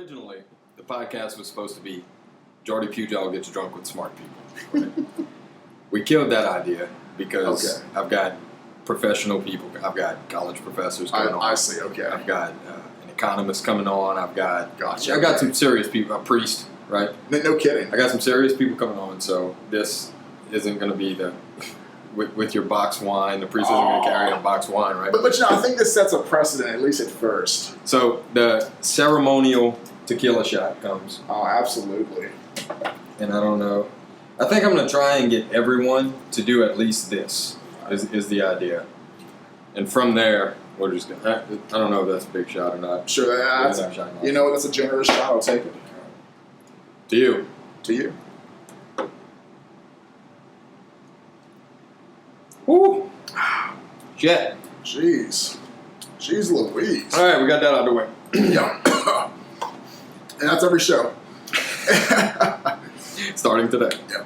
originally, the podcast was supposed to be Jordy Pujol gets drunk with smart people. We killed that idea because I've got professional people. I've got college professors coming on. I see, okay. I've got an economist coming on. I've got some serious people, a priest, right? No kidding. I got some serious people coming on, so this isn't going to be the... With your box wine, the priest isn't going to carry a box wine, right? But you know, I think this sets a precedent, at least at first. So the ceremonial tequila shot comes. Oh, absolutely. And I don't know. I think I'm going to try and get everyone to do at least this, is the idea. And from there, we're just going to... I don't know if that's a big shot or not. Sure, that's a generous shot. I'll take it. To you. To you. Woo! Shit. Jeez Louise. All right, we got that out of the way. Yeah. And that's every show. Starting today. Yeah.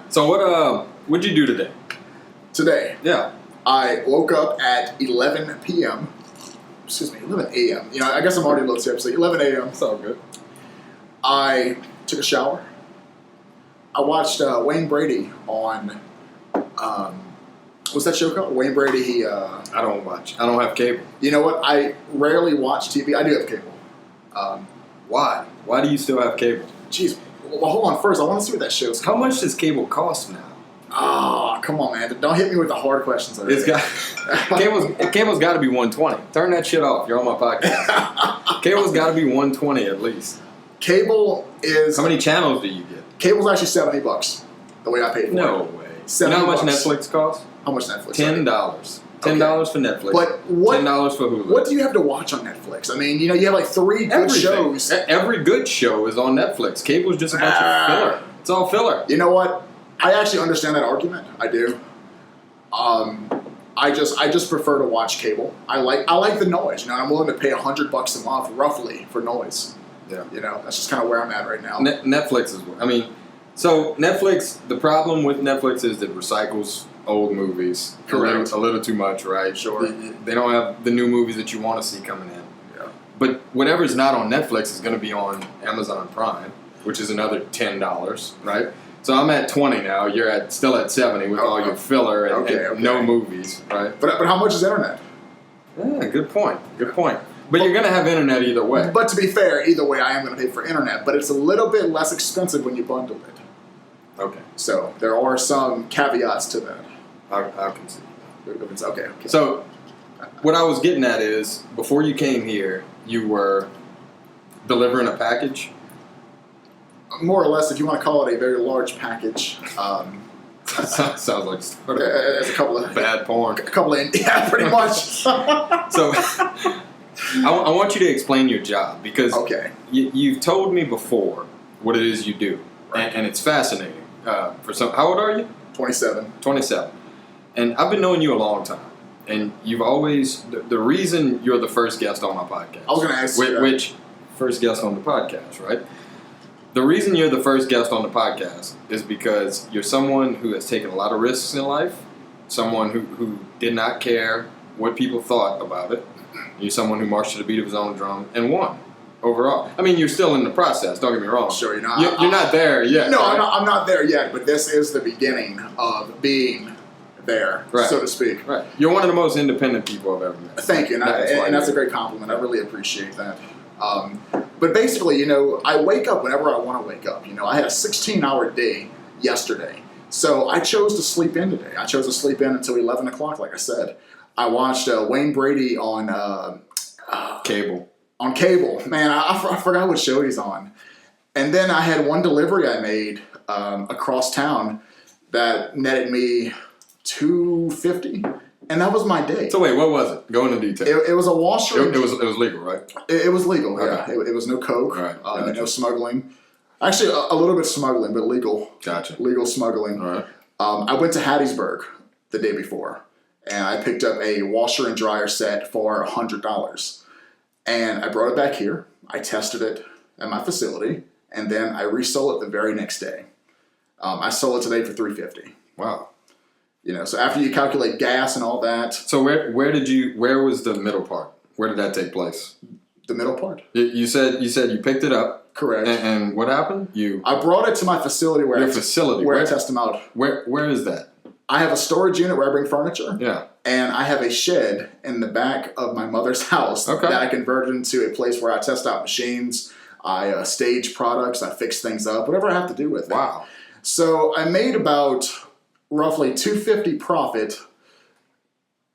So what'd you do today? Today? Yeah. I woke up at 11 p.m. Excuse me, 11 a.m. You know, I guess I'm already a little tipsy. 11 a.m. It's all good. I took a shower. I watched Wayne Brady on... what's that show called? Wayne Brady. I don't watch. I don't have cable. You know what? I rarely watch TV. I do have cable. Why? Why do you still have cable? Jeez. Well, hold on. First, I want to see what that show's called. How much does cable cost now? Oh, come on, man. Don't hit me with the hard questions. It's got cable's got to be $120. Turn that shit off. You're on my podcast. Cable's got to be $120 at least. Cable is... How many channels do you get? Cable's actually $70. The way I paid for it. No way. You know how much Netflix costs? How much Netflix? $10. $10 for Netflix. But what? $10 for Hulu. What do you have to watch on Netflix? I mean, you know, you have like 3 good shows. Every good show is on Netflix. Cable's just a bunch of filler. It's all filler. You know what? I actually understand that argument. I do. I just prefer to watch cable. I like the noise. You know, I'm willing to pay $100 a month roughly for noise. Yeah. You know, that's just kind of where I'm at right now. Netflix is. I mean, so Netflix. The problem with Netflix is it recycles old movies. Correct. A little too much, right? Sure. They don't have the new movies that you want to see coming in. Yeah. But whatever's not on Netflix is going to be on Amazon Prime, which is another $10, right? So I'm at 20 now. You're still at 70 with all your filler and no movies, right? But how much is internet? Yeah, good point. Good point. But you're going to have internet either way. But to be fair, either way, I am going to pay for internet. But it's a little bit less expensive when you bundle it. Okay. So there are some caveats to that. I can see. Okay. So what I was getting at is, before you came here, you were delivering a package? More or less, if you want to call it a very large package. Sounds like a couple of bad porn. Yeah, pretty much. So I want you to explain your job, because you've told me before what it is you do, and it's fascinating. For some, how old are you? 27. 27. And I've been knowing you a long time, and you've always the reason you're the first guest on my podcast. I was going to ask you which first guest on the podcast, right? The reason you're the first guest on the podcast is because you're someone who has taken a lot of risks in life, someone who did not care what people thought about it. You're someone who marched to the beat of his own drum and won overall. I mean, you're still in the process, don't get me wrong. Sure, you're not. You're not there yet. No, right? I'm not there yet, but this is the beginning of being there, so to speak. Right. You're one of the most independent people I've ever met. Thank you, and that's a great compliment. I really appreciate that. But basically, you know, I wake up whenever I want to wake up. You know, I had a 16-hour day yesterday, so I chose to sleep in today. I chose to sleep in until 11 o'clock, like I said. I watched Wayne Brady on cable. On cable. Man, I forgot what show he's on. And then I had one delivery I made across town that netted me $250. And that was my day. So wait, what was it? Go into detail. It was a washer. It was legal, right? It was legal, okay. Yeah. It was no coke, right. No smuggling. Actually, a little bit of smuggling, but legal. Gotcha. Legal smuggling. All right. I went to Hattiesburg the day before, and I picked up a washer and dryer set for $100. And I brought it back here. I tested it at my facility, and then I resold it the very next day. I sold it today for $350. Wow. You know, so after you calculate gas and all that. So where was the middle part? Where did that take place? The middle part. You said you picked it up. Correct. And what happened? I brought it to my facility where I test them out. Where is that? I have a storage unit where I bring furniture. Yeah. And I have a shed in the back of my mother's house that I converted into a place where I test out machines, I stage products, I fix things up, whatever I have to do with it. Wow. So I made about roughly $250 profit,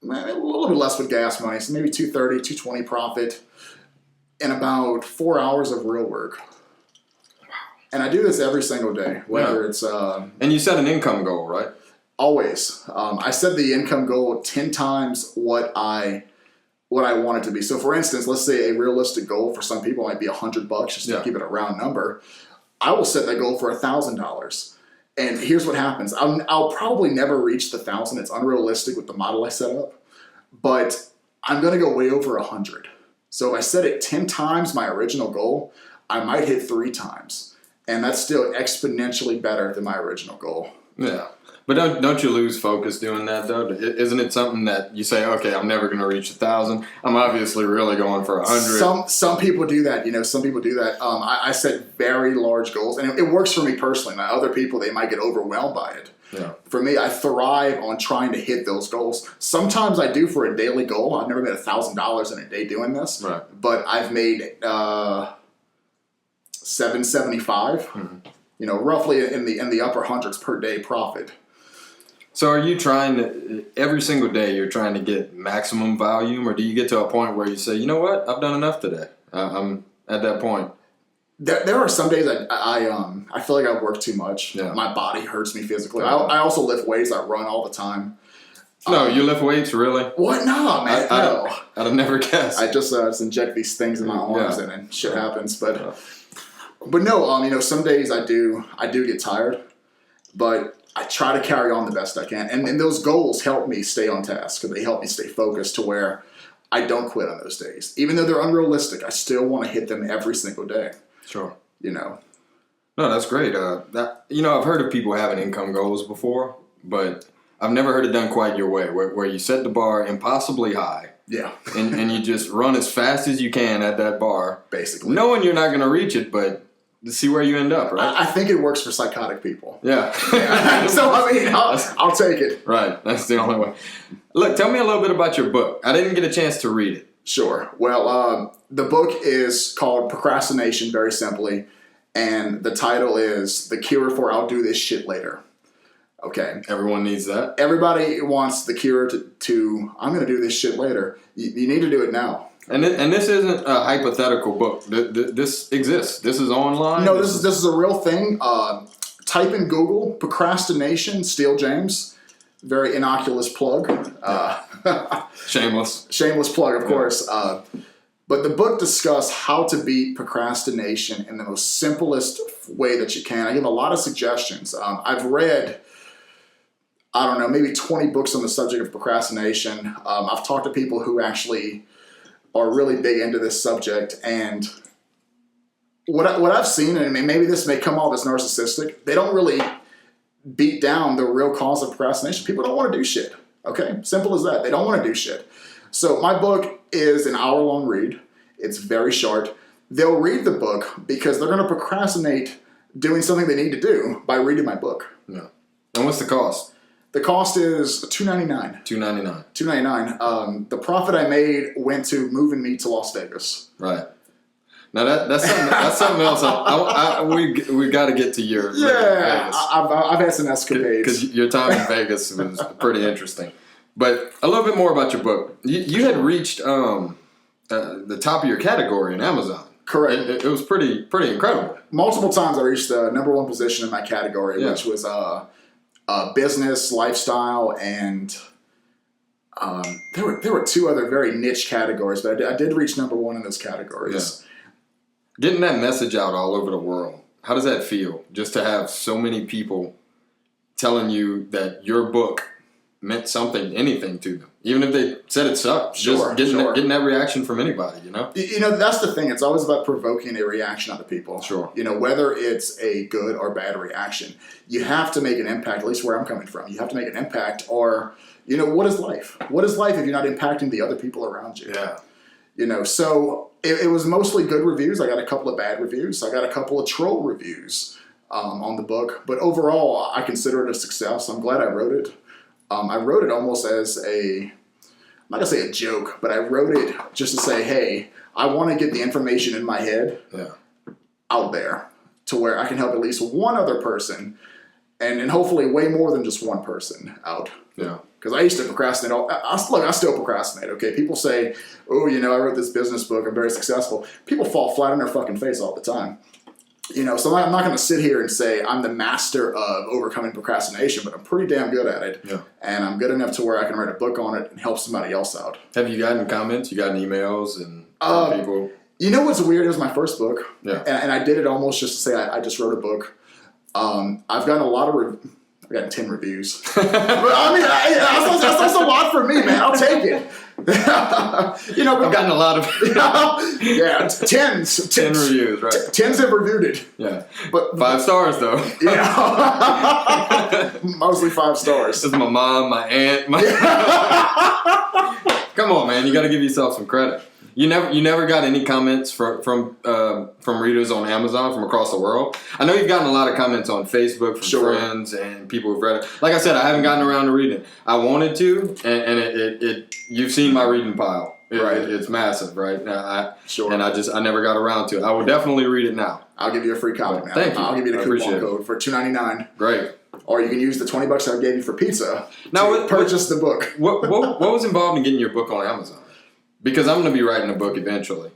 maybe a little bit less with gas money, so maybe $230, $220 profit in about 4 hours of real work. Wow. And I do this every single day, whether it's... and you set an income goal, right? Always. I set the income goal 10 times what I want it to be. So for instance, let's say a realistic goal for some people might be $100, just to keep it a round number. I will set that goal for $1,000. And here's what happens. I'll probably never reach the 1,000. It's unrealistic with the model I set up. But I'm going to go way over 100. So if I set it 10 times my original goal, I might hit 3 times. And that's still exponentially better than my original goal. Yeah. But don't you lose focus doing that, though? Isn't it something that you say, okay, I'm never going to reach 1,000. I'm obviously really going for 100. Some people do that. Some people do that. I set very large goals, and it works for me personally. Now, other people, they might get overwhelmed by it. Yeah. For me, I thrive on trying to hit those goals. Sometimes I do for a daily goal. I've never made $1,000 in a day doing this, right. But I've made $775. Roughly in the upper hundreds per day profit. So are you trying to, every single day you're trying to get maximum volume, or do you get to a point where you say, you know what, I've done enough today? I'm at that point. There are some days I feel like I work too much. Yeah. My body hurts me physically. I also lift weights. I run all the time. No, you lift weights, really? What? No, man. No. I'd have never guessed. I just inject these things in my arms and shit happens. But no, some days I do get tired, but I try to carry on the best I can. And those goals help me stay on task, because they help me stay focused to where I don't quit on those days. Even though they're unrealistic, I still want to hit them every single day. Sure. No, that's great. I've heard of people having income goals before, but I've never heard it done quite your way, where you set the bar impossibly high. Yeah. and you just run as fast as you can at that bar. Basically. Knowing you're not going to reach it, but to see where you end up, right? I think it works for psychotic people. Yeah. So, I'll take it. Right. That's the only way. Look, tell me a little bit about your book. I didn't get a chance to read it. Sure. Well, the book is called Procrastination, very simply, and the title is The Cure for I'll Do This Shit Later. Okay. Everyone needs that. Everybody wants the cure to I'm going to do this shit later. You need to do it now. And this isn't a hypothetical book. This exists. This is online. No, this is a real thing. Type in Google procrastination, Steele James. Very innocuous plug. Shameless plug, of course. But the book discusses how to beat procrastination in the most simplest way that you can. I give a lot of suggestions. I've read, I don't know, maybe 20 books on the subject of procrastination. I've talked to people who actually are really big into this subject, and what I've seen, and maybe this may come off as narcissistic, they don't really beat down the real cause of procrastination. People don't want to do shit. Okay? Simple as that. They don't want to do shit. So my book is an hour-long read. It's very short. They'll read the book because they're going to procrastinate doing something they need to do by reading my book. Yeah. And what's the cost? The cost is $2.99. $2.99. The profit I made went to moving me to Las Vegas. Right. Now that's something else. We got to get to your Vegas. I've had some escapades because your time in Vegas was pretty interesting. But a little bit more about your book. You had reached the top of your category in Amazon. Correct. It was pretty incredible. Multiple times I reached the number one position in my category, which was business, lifestyle, and there were 2 other very niche categories, but I did reach number 1 in those categories. Yeah. Getting that message out all over the world, how does that feel? Just to have so many people telling you that your book meant something, anything to them, even if they said it sucked. Sure, getting that reaction from anybody, that's the thing. It's always about provoking a reaction out of people. Sure. Whether it's a good or bad reaction, you have to make an impact. At least where I'm coming from, you have to make an impact. Or what is life? What is life if you're not impacting the other people around you? Yeah. So It was mostly good reviews. I got a couple of bad reviews. I got a couple of troll reviews on the book. But overall, I consider it a success. I'm glad I wrote it. I wrote it almost as I'm not going to say a joke, but I wrote it just to say, hey, I want to get the information in my head out there to where I can help at least one other person and hopefully way more than just one person out. Yeah. Because I used to procrastinate. I still procrastinate, okay? People say, oh, I wrote this business book. I'm very successful. People fall flat on their fucking face all the time. So I'm not going to sit here and say I'm the master of overcoming procrastination, but I'm pretty damn good at it. Yeah. And I'm good enough to where I can write a book on it and help somebody else out. Have you gotten comments? You gotten emails and people? You know what's weird? It was my first book. Yeah. And I did it almost just to say I just wrote a book. I've gotten a lot of... I got 10 reviews. But I mean, that's a lot for me, man. I'll take it. I've gotten a lot of... yeah, tens. 10 reviews, right. Tens have reviewed it. Yeah. But 5 stars, though. Yeah. Mostly 5 stars. This is my mom, my aunt. Come on, man. You got to give yourself some credit. You never got any comments from readers on Amazon from across the world? I know you've gotten a lot of comments on Facebook from friends and people who've read it. Like I said, I haven't gotten around to reading it. I wanted to, and it you've seen my reading pile. It's massive, right? And I never got around to it. I will definitely read it now. I'll give you a free copy, man. Thank you. I'll give you the coupon code for $2.99. Great. Or you can use the $20 I gave you for pizza to purchase the book. What was involved in getting your book on Amazon? Because I'm going to be writing a book eventually.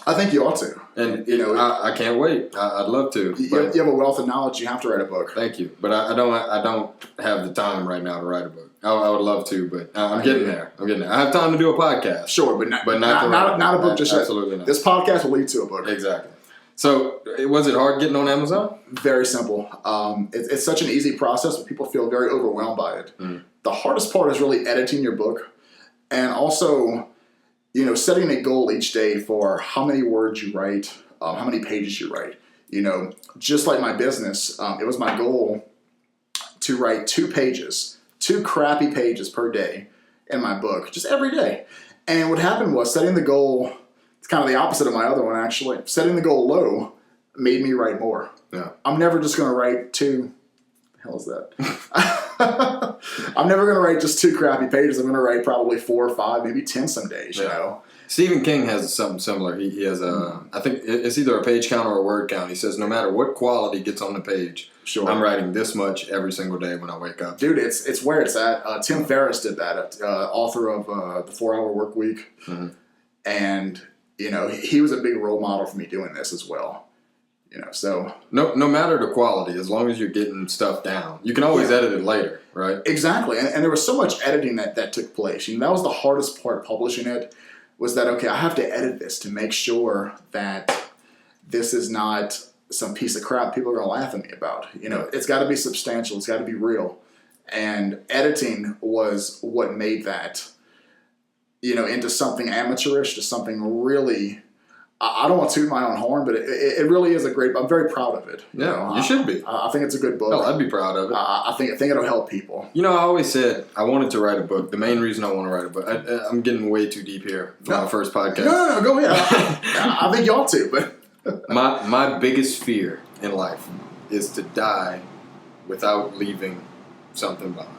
I think you ought to. And I can't wait. I'd love to. You have a wealth of knowledge. You have to write a book. Thank you. But I don't have the time right now to write a book. I would love to, but I'm getting there. I have time to do a podcast. Sure, but not a book just yet. Absolutely not. This podcast will lead to a book. Exactly. So was it hard getting on Amazon? Very simple. It's such an easy process, but people feel very overwhelmed by it. Mm. The hardest part is really editing your book, and also... setting a goal each day for how many words you write, how many pages you write. Just like my business, it was my goal to write 2 crappy pages per day in my book, just every day. And what happened was setting the goal, it's kind of the opposite of my other one actually, setting the goal low made me write more. Yeah. I'm never just going to write 2, the hell is that? I'm never going to write just 2 crappy pages. I'm going to write probably 4 or 5, maybe 10 some days, Stephen King has something similar. He has I think it's either a page count or a word count. He says no matter what quality gets on the page, I'm writing this much every single day when I wake up. Dude, it's where it's at. Tim Ferriss did that, author of The 4-Hour Work Week. Mm-hmm. And, he was a big role model for me doing this as well. So no matter the quality, as long as you're getting stuff down, you can always edit it later, right? Exactly, and there was so much editing that took place. That was the hardest part of publishing it. Was that okay? I have to edit this to make sure that this is not some piece of crap people are going to laugh at me about. It's got to be substantial. It's got to be real, and editing was what made that, into something amateurish to something really. I don't want to toot my own horn, but it really is I'm very proud of it. You should be. I think it's a good book. Oh, I'd be proud of it. I think it'll help people. I always said I wanted to write a book. The main reason I want to write a book, I'm getting way too deep here for my first podcast. No, go ahead. I think you ought to, but my biggest fear in life is to die without leaving something behind.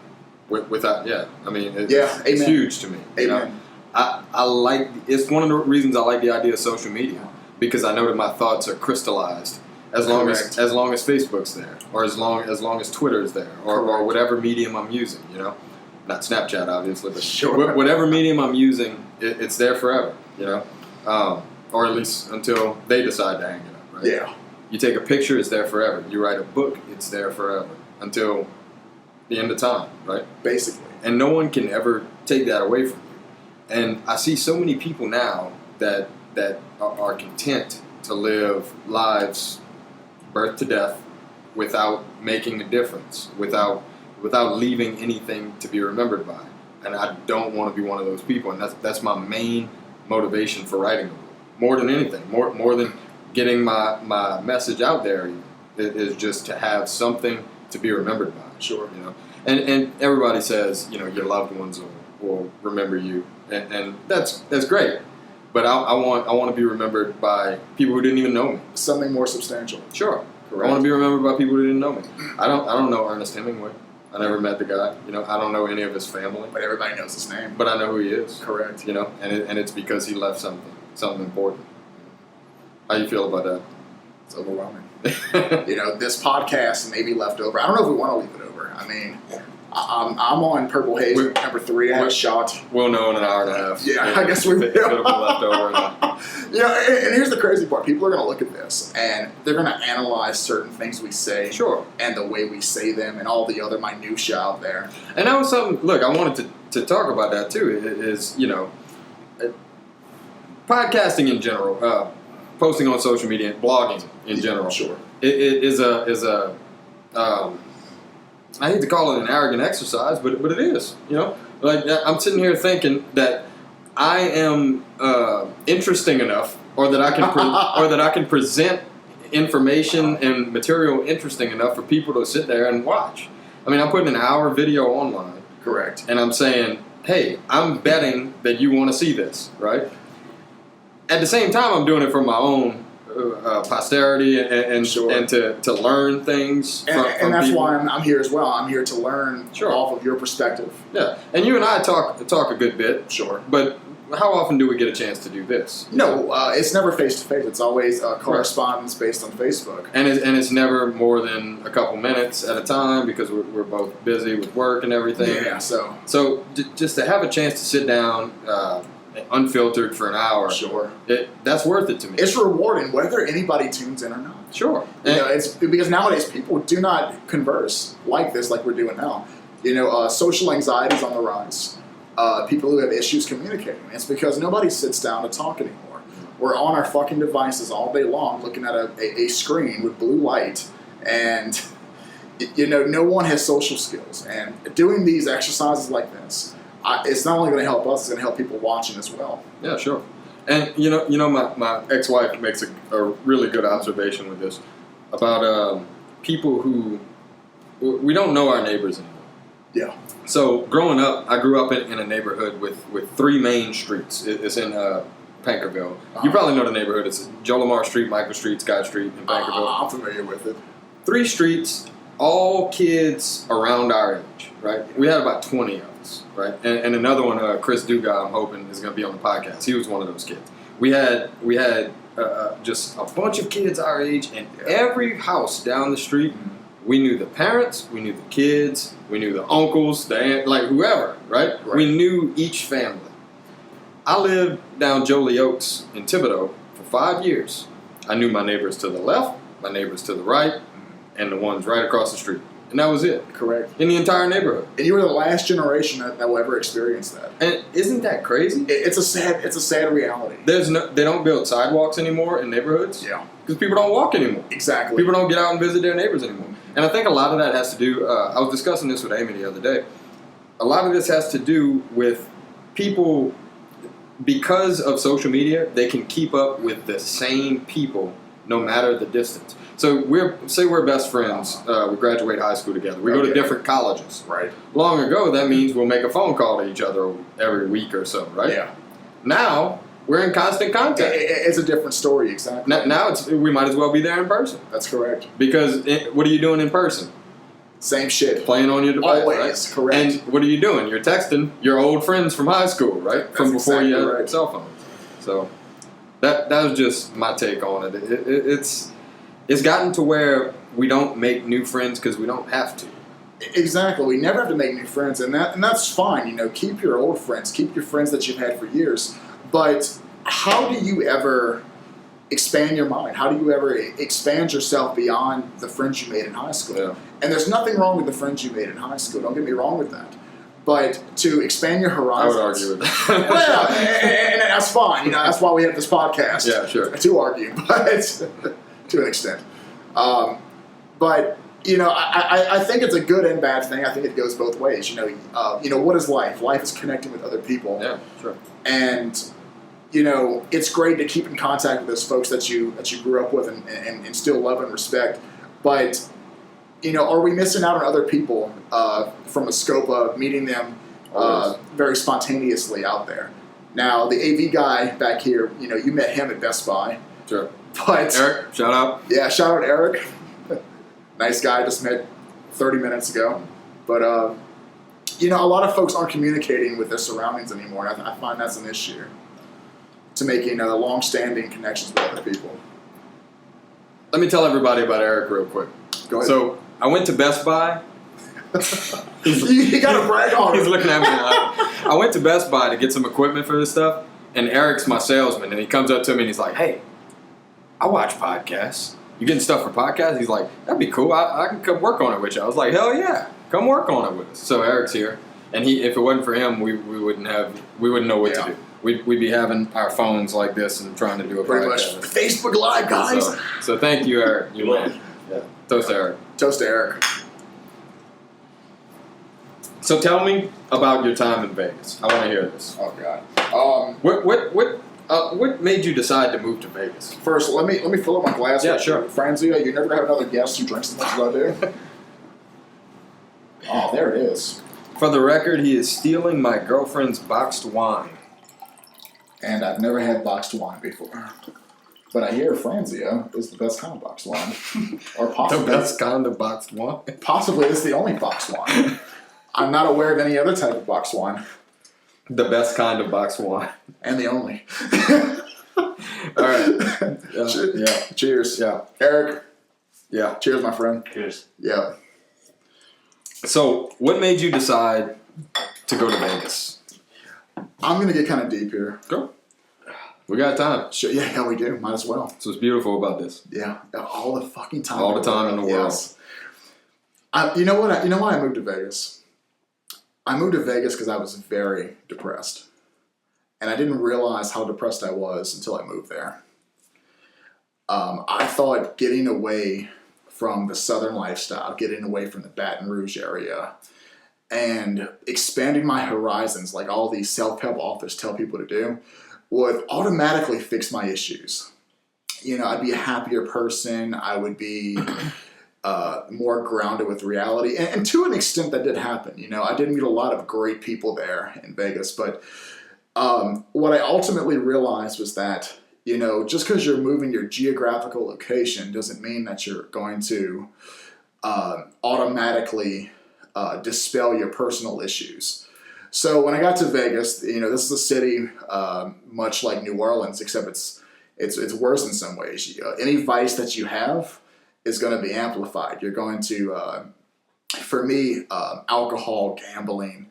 It's huge to me. Amen. I like, it's one of the reasons I like the idea of social media, because I know that my thoughts are crystallized as long as Facebook's there, or as long as Twitter's there, or whatever medium I'm using, not Snapchat obviously, but whatever medium I'm using, it's there forever, or at least until they decide to hang it up, right? Yeah. You take a picture, it's there forever. You write a book, it's there forever until the end of time, right? Basically. And no one can ever take that away from you. And I see so many people now that are content to live lives, birth to death, without making a difference, without leaving anything to be remembered by. And I don't want to be one of those people. And that's my main motivation for writing a book. More than anything, more than getting my message out there, is just to have something to be remembered by. Sure. And everybody says, your loved ones will remember you. And that's great, But I want to be remembered by people who didn't even know me. Something more substantial. Sure. Correct. I want to be remembered by people who didn't know me. I don't know Ernest Hemingway. I never met the guy. I don't know any of his family. But everybody knows his name. But I know who he is. Correct. And it's because he left something important. How you feel about that? It's overwhelming. This podcast may be left over. I don't know if we want to leave it over. I mean, I'm on Purple Haze number 3. I had a shot. We'll know in an hour and a half. Yeah, I guess we will. It'll be left over. And here's the crazy part. People are going to look at this, and they're going to analyze certain things we say. Sure. And the way we say them, and all the other minutiae out there. And that was something, look, I wanted to talk about that too, is, podcasting in general, posting on social media, blogging in general. Sure. It is a I hate to call it an arrogant exercise, but it is. Like I'm sitting here thinking that I am interesting enough, or that I can present information and material interesting enough for people to sit there and watch. I mean, I'm putting an hour video online. Correct. And I'm saying, hey, I'm betting that you want to see this, right? At the same time, I'm doing it for my own posterity and to learn things from that's people. why I'm here as well. I'm here to learn off of your perspective. Yeah, and you and I talk a good bit. Sure. But how often do we get a chance to do this? No, it's never face-to-face. It's always correspondence based on Facebook. And it's never more than a couple minutes at a time because we're both busy with work and everything. Yeah, So just to have a chance to sit down unfiltered for an hour, that's worth it to me. It's rewarding whether anybody tunes in or not. Sure. It's because nowadays people do not converse like this, like we're doing now. Social anxiety is on the rise. People who have issues communicating. It's because nobody sits down to talk anymore. We're on our fucking devices all day long looking at a screen with blue light, and no one has social skills. And doing these exercises like this, it's not only going to help us, it's going to help people watching as well. Yeah, sure. And my ex-wife makes a really good observation with this about people who we don't know our neighbors anymore. Yeah. So growing up, I grew up in a neighborhood with 3 main streets. It's in Pankerville. You probably know the neighborhood. It's Joe Lamar Street, Michael Street, Scott Street in Pankerville. I'm familiar with it. 3 streets, all kids around our age, right? We had about 20 of us, right? And another one, Chris Duga, I'm hoping is going to be on the podcast. He was one of those kids. We had just a bunch of kids our age, and every house down the street, we knew the parents, we knew the kids, we knew the uncles, the aunt, like whoever, right? We knew each family. I lived down Jolie Oaks in Thibodaux for 5 years. I knew my neighbors to the left, my neighbors to the right, and the ones right across the street. And that was it. Correct. In the entire neighborhood. And you were the last generation that will ever experience that. And isn't that crazy? It's a sad reality. They don't build sidewalks anymore in neighborhoods. Yeah. Because people don't walk anymore. Exactly. People don't get out and visit their neighbors anymore. And I think a lot of that has to do, I was discussing this with Amy the other day, a lot of this has to do with people, because of social media, they can keep up with the same people no matter the distance. So we're best friends, we graduate high school together, we go to different colleges. Right. Long ago, that means we'll make a phone call to each other every week or so, right? Yeah. Now, we're in constant contact. It's a different story, exactly. Now we might as well be there in person. That's correct. Because what are you doing in person? Same shit. Playing on your device, Always, right? correct. And what are you doing? You're texting your old friends from high school, right? That's from before you had exactly right. cell phones. So that was just my take on it. It's gotten to where we don't make new friends because we don't have to. Exactly. We never have to make new friends, and that's fine. Keep your old friends, keep your friends that you've had for years. But how do you ever expand your mind? How do you ever expand yourself beyond the friends you made in high school? Yeah. And there's nothing wrong with the friends you made in high school. Don't get me wrong with that. But to expand your horizons... I would argue with that. Well, and that's fine. That's why we have this podcast. Yeah, sure. To argue, but to an extent. But I think it's a good and bad thing. I think it goes both ways. What is life? Life is connecting with other people. Yeah, sure. And it's great to keep in contact with those folks that you grew up with and still love and respect. But are we missing out on other people from a scope of meeting them very spontaneously out there? Now, the AV guy back here, you met him at Best Buy. Sure. But Eric, shout out. Yeah, shout out Eric. Nice guy, just met 30 minutes ago. But, a lot of folks aren't communicating with their surroundings anymore. And I find that's an issue to making long-standing connections with other people. Let me tell everybody about Eric real quick. Go ahead. So, I went to Best Buy. You got to brag on it. He's looking at me like, I went to Best Buy to get some equipment for this stuff, and Eric's my salesman, and he comes up to me and he's like, hey, I watch podcasts. You getting stuff for podcasts? He's like, that'd be cool. I can come work on it with you. I was like, hell yeah, come work on it with us. So Eric's here, and if it wasn't for him, we wouldn't know what to do. We'd be having our phones like this and trying to do a Pretty podcast. much Facebook Live, guys. So thank you, Eric. You man. Yeah. Toast to Eric. Toast to Eric. So tell me about your time in Vegas. I want to hear this. Oh God. What made you decide to move to Vegas? First, let me fill up my glass. Yeah, sure. Franzia, you're never gonna have another guest who drinks as much as I do. Oh, there it is. For the record, he is stealing my girlfriend's boxed wine. And I've never had boxed wine before. But I hear Franzia is the best kind of boxed wine. Or possibly The best kind of boxed wine? Possibly it's the only boxed wine. I'm not aware of any other type of boxed wine. The best kind of boxed wine. And the only. All right. Yeah. Cheers. Yeah. Eric. Yeah. Cheers, my friend. Cheers. Yeah. So, what made you decide to go to Vegas? I'm going to get kind of deep here. Go. We got time. Sure. Yeah, we do. Might as well. That's what's beautiful about this. Yeah. All the fucking time. All the time in the world. Yes. You know what? You know why I moved to Vegas? I moved to Vegas because I was very depressed. And I didn't realize how depressed I was until I moved there. I thought getting away from the Southern lifestyle, getting away from the Baton Rouge area, and expanding my horizons like all these self-help authors tell people to do, would automatically fix my issues. I'd be a happier person. I would be more grounded with reality. And to an extent that did happen. I did meet a lot of great people there in Vegas. But what I ultimately realized was that, just because you're moving your geographical location doesn't mean that you're going to automatically dispel your personal issues. So when I got to Vegas, this is a city much like New Orleans, except it's worse in some ways. Any vice that you have is going to be amplified. You're going to, for me, alcohol, gambling.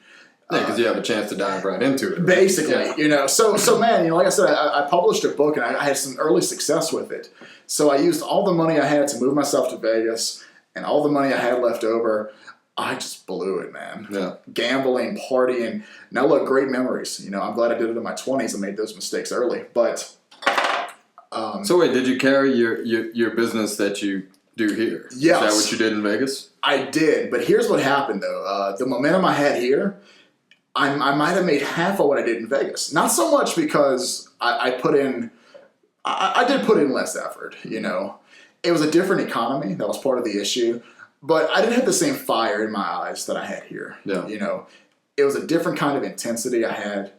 Yeah, because you have a chance to dive right into it. Right? Basically, yeah. So man, like I said, I published a book and I had some early success with it. So I used all the money I had to move myself to Vegas, and all the money I had left over, I just blew it, man. Yeah. Gambling, partying. Now look, great memories. I'm glad I did it in my 20s and made those mistakes early. But so wait, did you carry your business that you do here? Yes. Is that what you did in Vegas? I did, but here's what happened though. The momentum I had here, I might have made half of what I did in Vegas. Not so much because I put in, I did put in less effort, It was a different economy. That was part of the issue. But I didn't have the same fire in my eyes that I had here. Yeah. It was a different kind of intensity I had.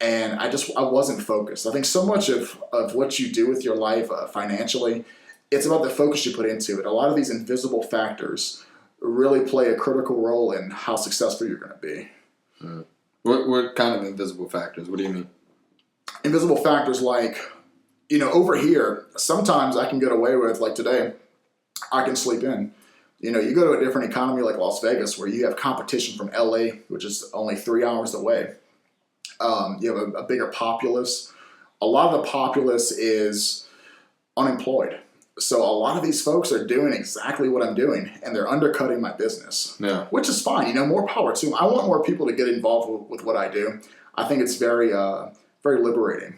And I wasn't focused. I think so much of what you do with your life financially, it's about the focus you put into it. A lot of these invisible factors really play a critical role in how successful you're going to be. What kind of invisible factors? What do you mean? Invisible factors like, over here, sometimes I can get away with, like today, I can sleep in. You go to a different economy like Las Vegas where you have competition from LA, which is only 3 hours away. You have a bigger populace. A lot of the populace is unemployed. So a lot of these folks are doing exactly what I'm doing, and they're undercutting my business, which is fine. More power to them. I want more people to get involved with what I do. I think it's very, very liberating,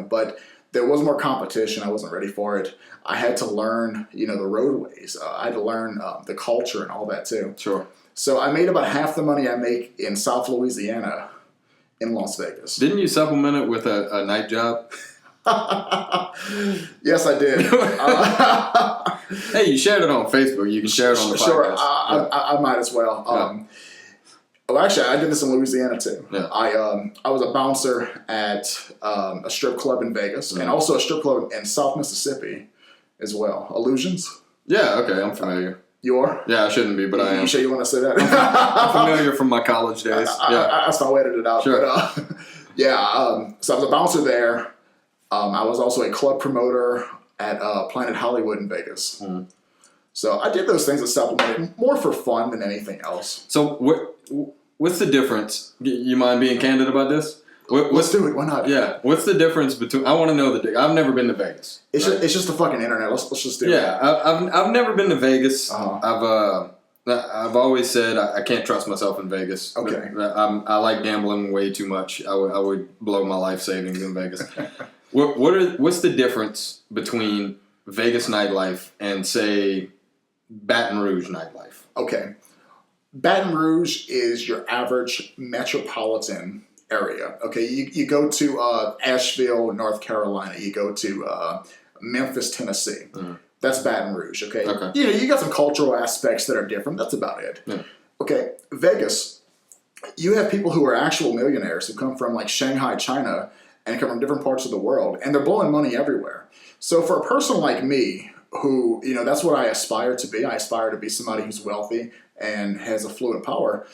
but there was more competition. I wasn't ready for it. I had to learn, the roadways. I had to learn the culture and all that too. Sure. So I made about half the money I make in South Louisiana in Las Vegas. Didn't you supplement it with a night job? Yes, I did. Hey, you shared it on Facebook. You can share it on the podcast. Sure, I might as well. Oh, actually, I did this in Louisiana too. Yeah. I was a bouncer at a strip club in Vegas and also a strip club in South Mississippi as well. Illusions? Yeah, okay, I'm familiar. You are? Yeah, I shouldn't be, but I am. You sure you want to say that? I'm familiar from my college days. That's how I edited it out. Sure. But, so I was a bouncer there. I was also a club promoter at Planet Hollywood in Vegas. Mm. So I did those things that supplemented more for fun than anything else. So what's the difference? You mind being candid about this? Let's do it. Why not? Yeah. What's the difference between? I want to know I've never been to Vegas. It's just the fucking internet. Let's just do it. Yeah. I've never been to Vegas. Uh-huh. I've always said I can't trust myself in Vegas. Okay. I like gambling way too much. I would blow my life savings in Vegas. What's the difference between Vegas nightlife and, say, Baton Rouge nightlife? Okay. Baton Rouge is your average metropolitan area. Okay, you go to Asheville, North Carolina. You go to Memphis, Tennessee. Mm. That's Baton Rouge. Okay. You got some cultural aspects that are different. That's about it. Yeah. Okay, Vegas. You have people who are actual millionaires who come from like Shanghai, China, and come from different parts of the world, and they're blowing money everywhere. So for a person like me, who that's what I aspire to be. I aspire to be somebody who's wealthy and has affluent power.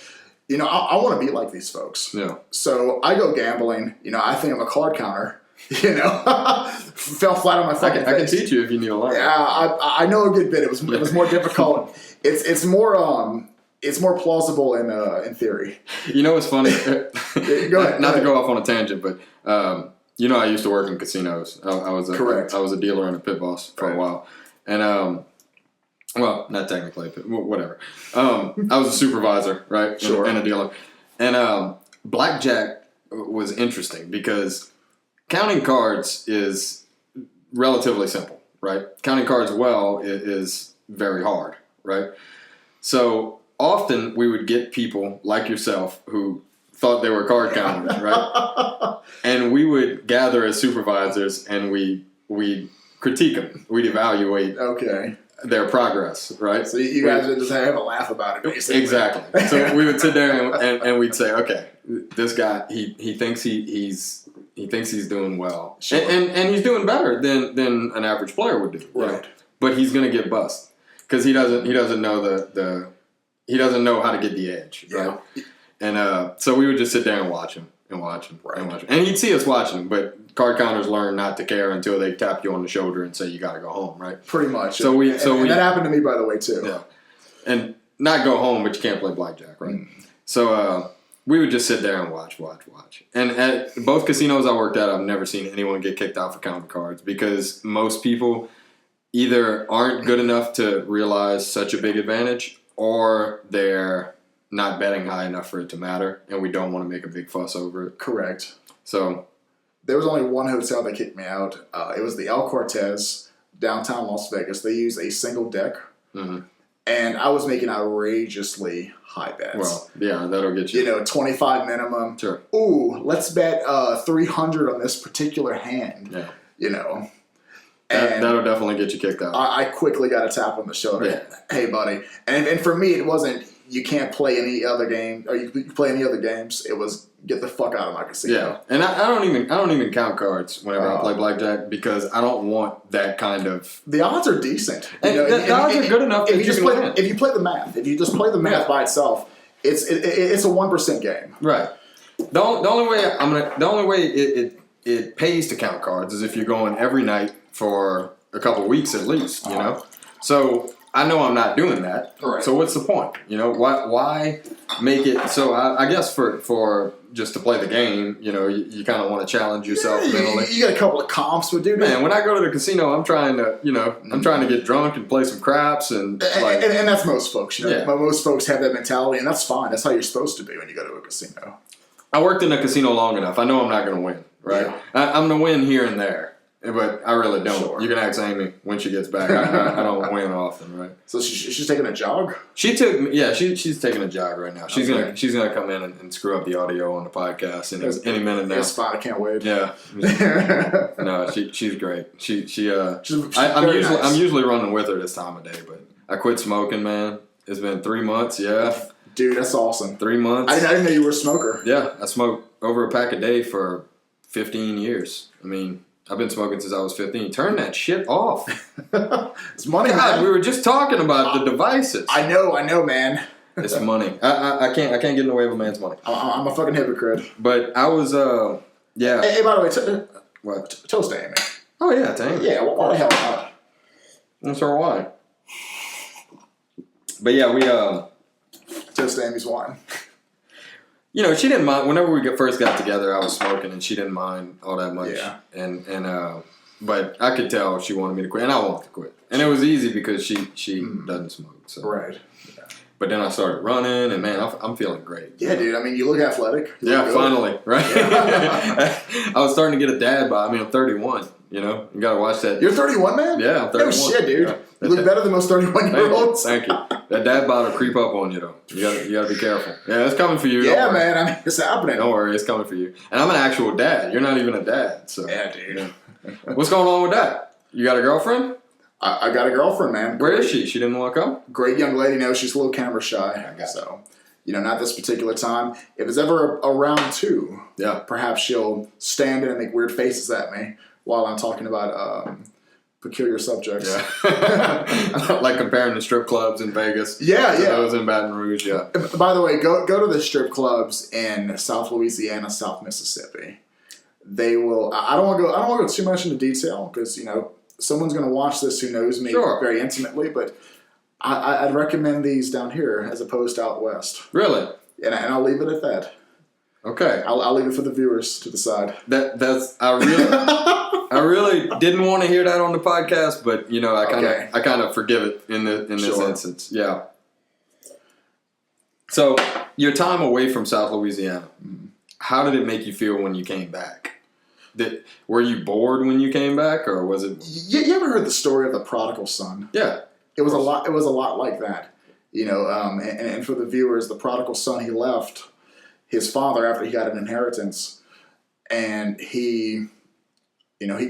I want to be like these folks. Yeah. So I go gambling. I think I'm a card counter. Fell flat on my fucking face. I can teach you if you need a learn. Yeah, I know a good bit. It was more difficult. It's more plausible in theory. What's funny? Go ahead. Not to go off on a tangent, but I used to work in casinos. I was a dealer and a pit boss for a while, and well, not technically, but whatever. I was a supervisor, right? Sure. And a dealer. And blackjack was interesting because counting cards is relatively simple, right? Counting cards well is very hard, right? So often we would get people like yourself who thought they were card counters, right? And we would gather as supervisors and we'd critique them. We'd evaluate their progress, right? So you guys would just have a laugh about it, basically. Exactly. So we would sit there and we'd say, okay, this guy, he thinks he's doing well. Sure. And he's doing better than an average player would do. Right. But he's going to get bust because he doesn't know he doesn't know how to get the edge, right? Yeah. And so we would just sit there and watch him. Right. And he'd see us watching him, but card counters learn not to care until they tap you on the shoulder and say you got to go home, right? Pretty much. So and that happened to me, by the way, too. Yeah. And not go home, but you can't play blackjack, right? Mm. So we would just sit there and watch. And at both casinos I worked at, I've never seen anyone get kicked out for counting cards because most people either aren't good enough to realize such a big advantage or they're not betting high enough for it to matter, and we don't want to make a big fuss over it. Correct. So there was only one hotel that kicked me out. It was the El Cortez, downtown Las Vegas. They use a single deck, and I was making outrageously high bets. Well, yeah, that'll get you. 25 minimum. Sure. Ooh, let's bet 300 on this particular hand. Yeah. That'll definitely get you kicked out. I quickly got a tap on the shoulder. Yeah. Hey, buddy. And for me, it wasn't. You can't play any other game, or you play any other games. It was get the fuck out of my casino. Yeah, and I don't even count cards whenever I play blackjack because I don't want that kind of. The odds are decent. The odds are good enough. If you play the math, if you just play the math by itself, it's a 1% game. Right. The only way it pays to count cards is if you're going every night for a couple of weeks at least. So. I know I'm not doing that. Right. So what's the point? Why make it? So I guess for just to play the game, you kind of want to challenge yourself mentally. You got a couple of comps, but dude, man, when I go to the casino, I'm trying to get drunk and play some craps and that's most folks. Most folks have that mentality, and that's fine. That's how you're supposed to be when you go to a casino. I worked in a casino long enough. I know I'm not going to win. Right. Yeah. I'm going to win here and there. But I really don't. Sure. You can ask Amy when she gets back. I don't win often, right? So she's taking a jog? She's taking a jog right now. She's gonna come in and screw up the audio on the podcast any minute now. That's fine. I can't wait. Yeah. No, she's great. I'm usually running with her this time of day, but I quit smoking, man, It's been 3 months, yeah. Dude, that's awesome. 3 months. I didn't know you were a smoker. Yeah, I smoke over a pack a day for 15 years. I mean, I've been smoking since I was 15. Turn that shit off. It's money, God, man. we were just talking about the devices. I know, man. It's money. I can't get in the way of a man's money. I'm a fucking hypocrite. But I was, yeah. Hey, by the way, What? toast to Amy. Oh, yeah, dang. Yeah, why the hell not? That's our wine. But yeah, we, Toast to Amy's wine. you know, she didn't mind. Whenever we first got together, I was smoking, and she didn't mind all that much. Yeah. And but I could tell she wanted me to quit, and I wanted to quit. And it was easy because she doesn't smoke. So. Right. Yeah. But then I started running, and man, I'm feeling great. Yeah, dude. I mean, you look athletic. You Yeah, look finally, right? Yeah. I was starting to get a dad bod. I mean, I'm 31. You know, you gotta watch that. You're 31, man? Yeah, I'm 31. No shit, dude. Yeah. You look better than most 31-year-olds. Thank you. That dad bod will creep up on you, though. You gotta be careful. Yeah, it's coming for you. Yeah, man. I mean, it's happening. Don't worry, it's coming for you. And I'm an actual dad. You're not even a dad. So Yeah, dude. What's going on with that? You got a girlfriend? I got a girlfriend, man. Where is she? She didn't want to come? Great young lady. No, she's a little camera shy. So, not this particular time. If it's ever a round two, Yeah. perhaps she'll stand in and make weird faces at me while I'm talking about peculiar subjects. Yeah. Like comparing the strip clubs in Vegas. Yeah, to yeah. those in Baton Rouge, yeah. By the way, go to the strip clubs in South Louisiana, South Mississippi. They will. I don't want to go too much into detail because someone's going to watch this who knows me very intimately. But I'd recommend these down here as opposed to out west. Really? And I'll leave it at that. Okay. I'll leave it for the viewers to decide. I really didn't want to hear that on the podcast, but I kind of forgive it in this instance. Yeah. So your time away from South Louisiana, how did it make you feel when you came back? Were you bored when you came back, or was it? You ever heard the story of the prodigal son? Yeah. It was a lot. It was a lot like that. And for the viewers, the prodigal son, he left his father after he got an inheritance, and he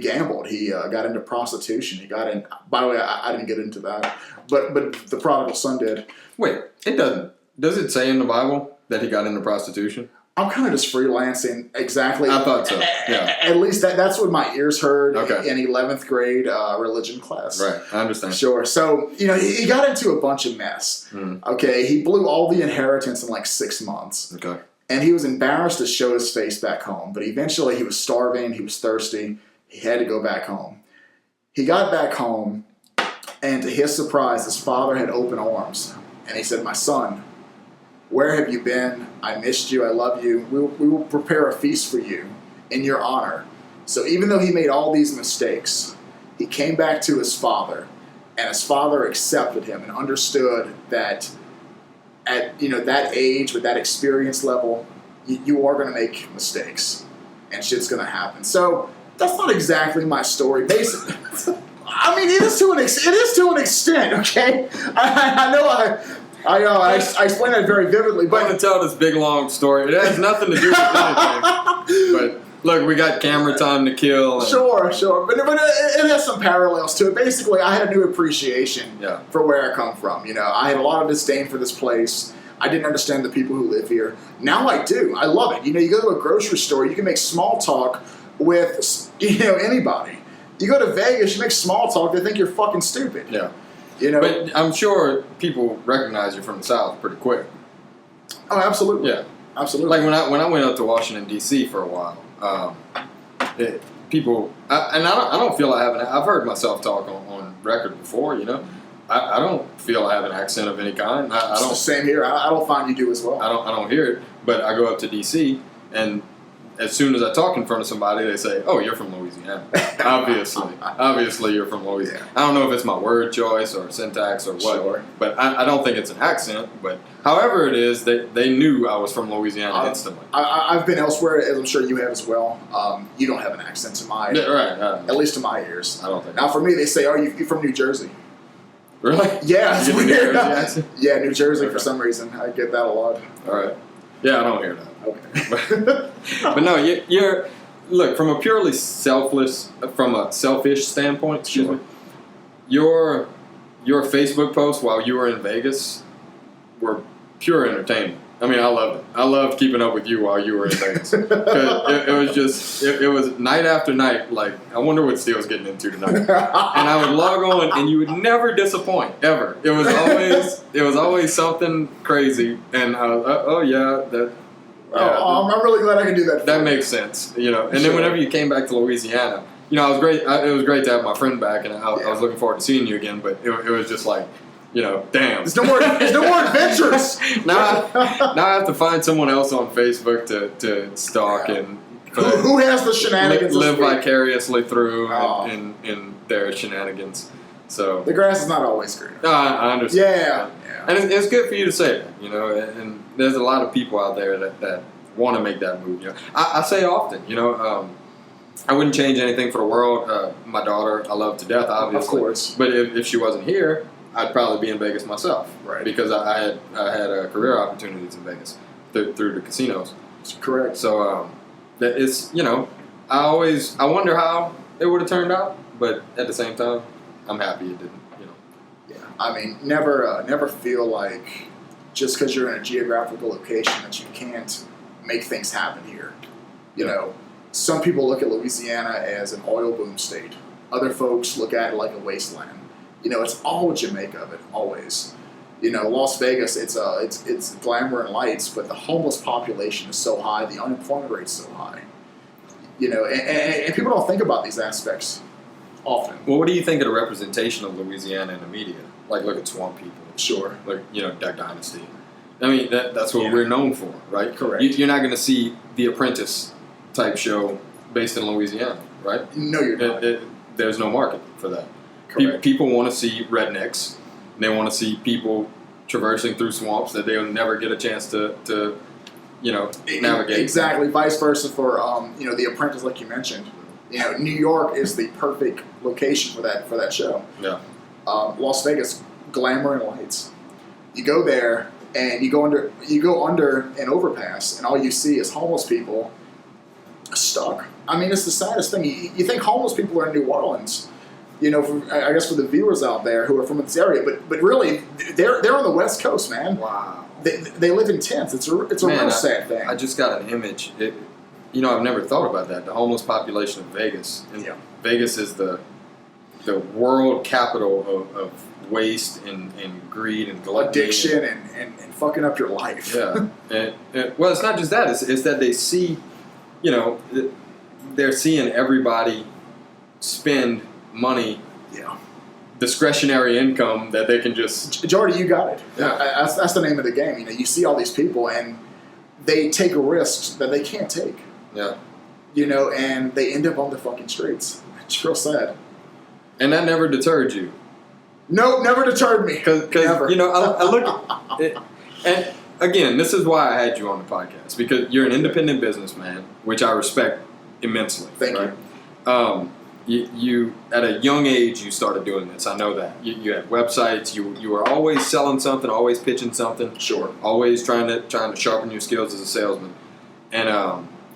gambled. He got into prostitution. He got in. By the way, I didn't get into that, but the prodigal son did. Wait, it doesn't. Does it say in the Bible that he got into prostitution? I'm kind of just freelancing exactly. I thought so. Yeah. At least that's what my ears heard Okay. in 11th grade religion class. Right, I understand. Sure. So, he got into a bunch of mess. Okay. He blew all the inheritance in like 6 months. Okay. And he was embarrassed to show his face back home. But eventually he was starving. He was thirsty. He had to go back home. He got back home, and to his surprise, his father had open arms. And he said, "My son, where have you been? I missed you. I love you. We will prepare a feast for you in your honor." So even though he made all these mistakes, he came back to his father, and his father accepted him and understood that at that age, with that experience level, you are going to make mistakes, and shit's going to happen. So that's not exactly my story. Basically, I mean, it is to an extent. Okay, I know I explained that very vividly, I'm going to tell this big long story. It has nothing to do with anything. But look, we got camera time to kill. Sure, but it has some parallels to it. Basically, I had a new appreciation for where I come from. I had a lot of disdain for this place. I didn't understand the people who live here. Now I do. I love it. You go to a grocery store, you can make small talk with anybody. You go to Vegas, you make small talk, they think you're fucking stupid. Yeah. But I'm sure people recognize you from the South pretty quick. Oh, absolutely. Yeah. Absolutely. Like when I went up to Washington, D.C. for a while, people, I don't feel I have I've heard myself talk on record before, I don't feel I have an accent of any kind. I don't. Same here. I don't find you do as well. I don't hear it, but I go up to D.C. and as soon as I talk in front of somebody, they say, "Oh, you're from Louisiana." Obviously, you're from Louisiana. I don't know if it's my word choice or syntax or what, but I don't think it's an accent. But however it is, they knew I was from Louisiana instantly. I've been elsewhere, as I'm sure you have as well. You don't have an accent to my, at least to my ears. I don't think. Now, for me, they say, "Oh, you're from New Jersey." Really? Yeah, it's weird. Yeah, New Jersey Okay. For some reason. I get that a lot. All right. Yeah, I don't hear that. Okay. But no, you're look from a purely selfish standpoint. Excuse me. Your Facebook post while you were in Vegas were pure entertainment. I mean, I loved it. I loved keeping up with you while you were in Vegas. It was just, it was night after night, like, I wonder what Steele's getting into tonight. And I would log on, and you would never disappoint, ever. It was always something crazy, and I was, oh yeah, that. Yeah, I'm really glad I can do that. That makes sense, you know. And then whenever you came back to Louisiana, you know, it was great to have my friend back, and I was looking forward to seeing you again. But it was just like, you know, damn. There's no more adventures. now I have to find someone else on Facebook to stalk and who has the shenanigans. Live vicariously through in their shenanigans. So the grass is not always green. I understand. Yeah. And it's good for you to say that, you know. And there's a lot of people out there that want to make that move. You know, I say often, you know, I wouldn't change anything for the world. My daughter, I love to death, obviously. Of course. But if she wasn't here, I'd probably be in Vegas myself, right? Because I had career opportunities in Vegas through the casinos. That's correct. So it's, you know, I wonder how it would have turned out, but at the same time, I'm happy it didn't. You know. Yeah. I mean, never feel like just because you're in a geographical location that you can't make things happen here. You know, some people look at Louisiana as an oil boom state. Other folks look at it like a wasteland. You know, it's all what you make of it, always. You know, Las Vegas, it's glamour and lights, but the homeless population is so high, the unemployment rate's so high. You know, and people don't think about these aspects often. Well, what do you think of the representation of Louisiana in the media? Like, look at Swamp People. Sure. Like, you know, Duck Dynasty. I mean, that's what we're known for, right? Correct. You're not going to see The Apprentice type show based in Louisiana, right? No, you're not. There's no market for that. Correct. People want to see rednecks. They want to see people traversing through swamps that they'll never get a chance to you know, navigate. Exactly. Vice versa for you know, The Apprentice, like you mentioned. You know, New York is the perfect location for that show. Yeah. Las Vegas, glamour and lights. You go there and you go under an overpass, and all you see is homeless people stuck. I mean, it's the saddest thing. You think homeless people are in New Orleans. You know, I guess for the viewers out there who are from this area, but really, they're on the West Coast, man. Wow. They live in tents. It's a real sad thing. I just got an image. You know, I've never thought about that. The homeless population of Vegas. And Vegas is the world capital of waste and greed and gluttony. Addiction and fucking up your life. Yeah. Well, it's not just that. It's that they see, you know, they're seeing everybody spend money, discretionary income that they can just. Jordy, you got it. Yeah. That's the name of the game. You know, you see all these people and they take risks that they can't take. Yeah. You know, and they end up on the fucking streets. It's real sad. And that never deterred you. Nope, never deterred me. Because you know, I look at it, and again, this is why I had you on the podcast, because you're an independent businessman, which I respect immensely. Thank you. You at a young age you started doing this. I know that you had websites. You were always selling something, always pitching something. Sure. Always trying to sharpen your skills as a salesman, and